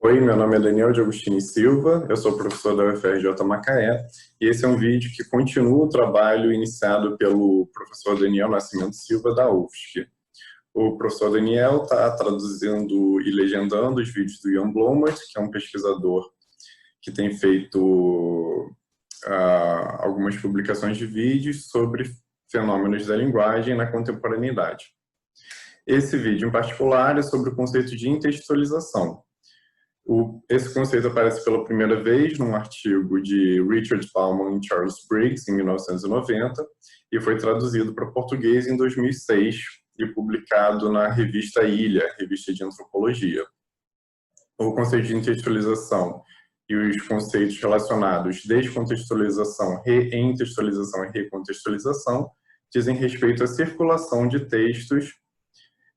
Oi, meu nome é Daniel de Agostini Silva, eu sou professor da UFRJ Macaé e esse é um vídeo que continua o trabalho iniciado pelo professor Daniel Nascimento Silva da UFSC. O professor Daniel está traduzindo e legendando os vídeos do Jan Blomert, que é um pesquisador que tem feito algumas publicações de vídeos sobre fenômenos da linguagem na contemporaneidade. Esse vídeo em particular é sobre o conceito de intertextualização. Esse conceito aparece pela primeira vez num artigo de Richard Bauman e Charles Briggs, em 1990, e foi traduzido para português em 2006 e publicado na revista Ilha, revista de antropologia. O conceito de intertextualização e os conceitos relacionados descontextualização, reintertextualização e recontextualização dizem respeito à circulação de textos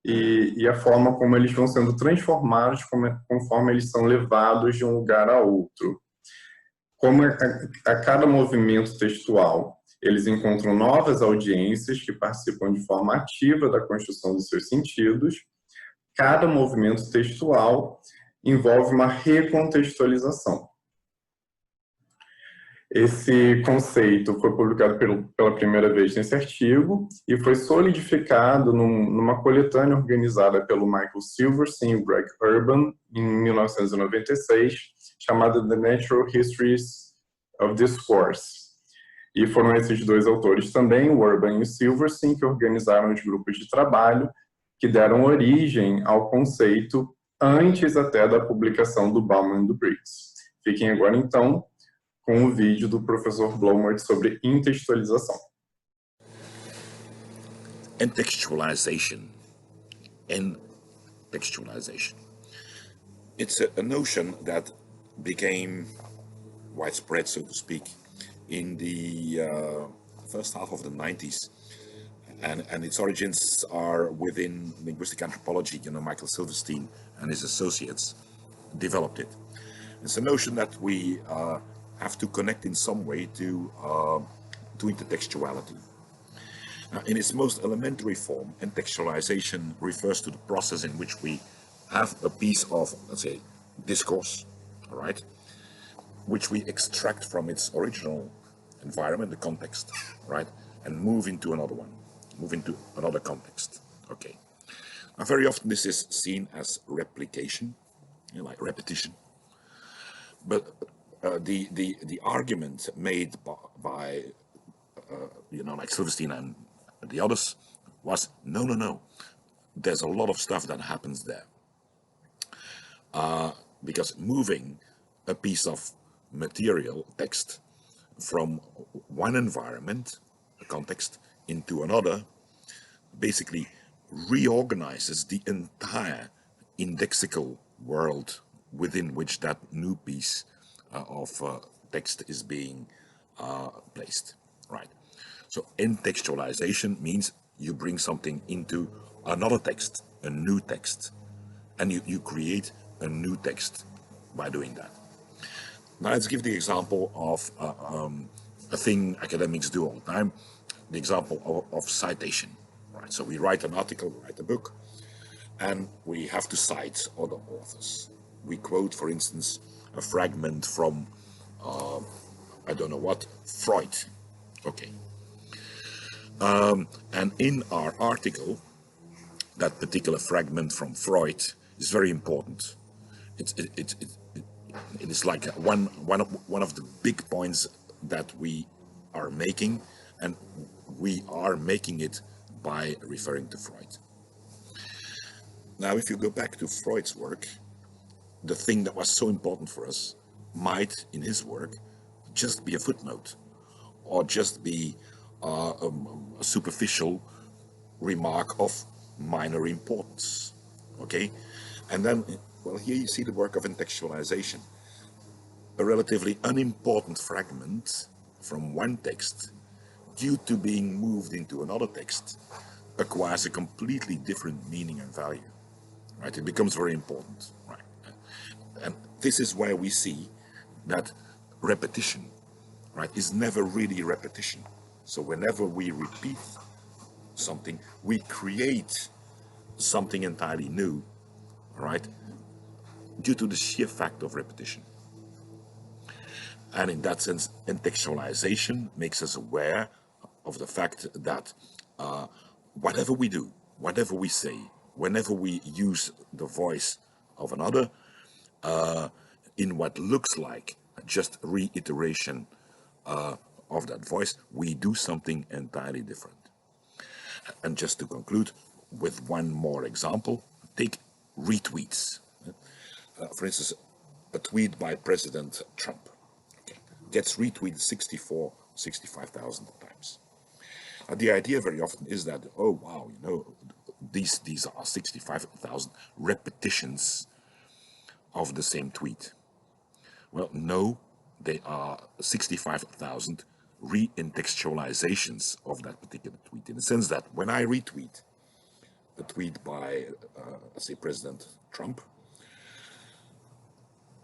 e a forma como eles vão sendo transformados conforme eles são levados de um lugar a outro. Como a cada movimento textual, eles encontram novas audiências que participam de forma ativa da construção dos seus sentidos, cada movimento textual envolve uma recontextualização. Esse conceito foi publicado pela primeira vez nesse artigo e foi solidificado numa coletânea organizada pelo Michael Silverstein e Greg Urban em 1996, chamada The Natural Histories of Discourse. E foram esses dois autores também, o Urban e o Silverstein, que organizaram os grupos de trabalho que deram origem ao conceito antes até da publicação do Bauman e do Briggs. Fiquem agora, então, com o vídeo do professor Blomert sobre intertextualização. Intertextualization. It's a notion that became widespread, so to speak, in the first half of the 90s. And its origins are within linguistic anthropology. Michael Silverstein and his associates developed it. It's a notion that we have to connect in some way to intertextuality. Now, in its most elementary form, intertextualization refers to the process in which we have a piece of, let's say, discourse, all right, which we extract from its original environment, the context, right, and move into another one, move into another context. Okay. Now, very often this is seen as replication, like repetition, but the argument made by like Silverstein and the others was no. There's a lot of stuff that happens there because moving a piece of material text from one environment, a context, into another, basically reorganizes the entire indexical world within which that new piece of text is being placed, right? So intertextualization means you bring something into another text, a new text, and you create a new text by doing that. Now let's give the example of a thing academics do all the time, the example of citation, right? So we write an article, we write a book, and we have to cite other authors. We quote, for instance, a fragment from, I don't know what, Freud. Okay. And in our article, that particular fragment from Freud is very important. It is like one of the big points that we are making, and we are making it by referring to Freud. Now, if you go back to Freud's work, the thing that was so important for us might, in his work, just be a footnote, or just be a superficial remark of minor importance, okay? And then, well, here you see the work of intertextualization. A relatively unimportant fragment from one text, due to being moved into another text, acquires a completely different meaning and value, right? It becomes very important, right? And this is where we see that repetition, right, is never really repetition. So whenever we repeat something, we create something entirely new, right, due to the sheer fact of repetition. And in that sense, contextualization makes us aware of the fact that whatever we do, whatever we say, whenever we use the voice of another, in what looks like just reiteration of that voice, we do something entirely different. And just to conclude with one more example, take retweets. For instance, a tweet by President Trump gets retweeted 65,000 times. The idea very often is that, oh wow, you know, these are 65,000 repetitions of the same tweet. Well, no, they are 65,000 re-contextualizations of that particular tweet, in the sense that when I retweet a tweet by, say, President Trump,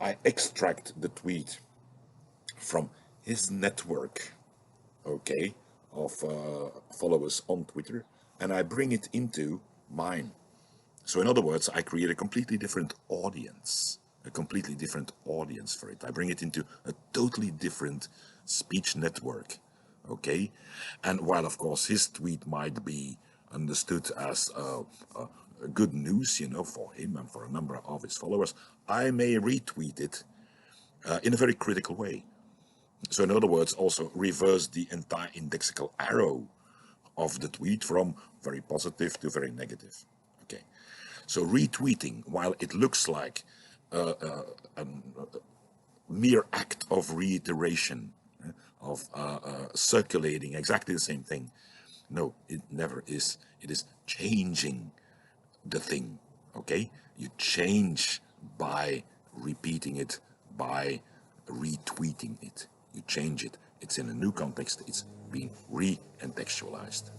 I extract the tweet from his network, okay, of followers on Twitter, and I bring it into mine. So in other words, I create a completely different audience, for it. I bring it into a totally different speech network, okay? And while of course his tweet might be understood as good news, you know, for him and for a number of his followers, I may retweet it in a very critical way. So in other words, also reverse the entire indexical arrow of the tweet from very positive to very negative. Okay, so retweeting, while it looks like a mere act of reiteration, of circulating exactly the same thing, no, it never is. It is changing the thing. Okay, you change by repeating it, by retweeting it. You change it. It's in a new context. It's being re-contextualized.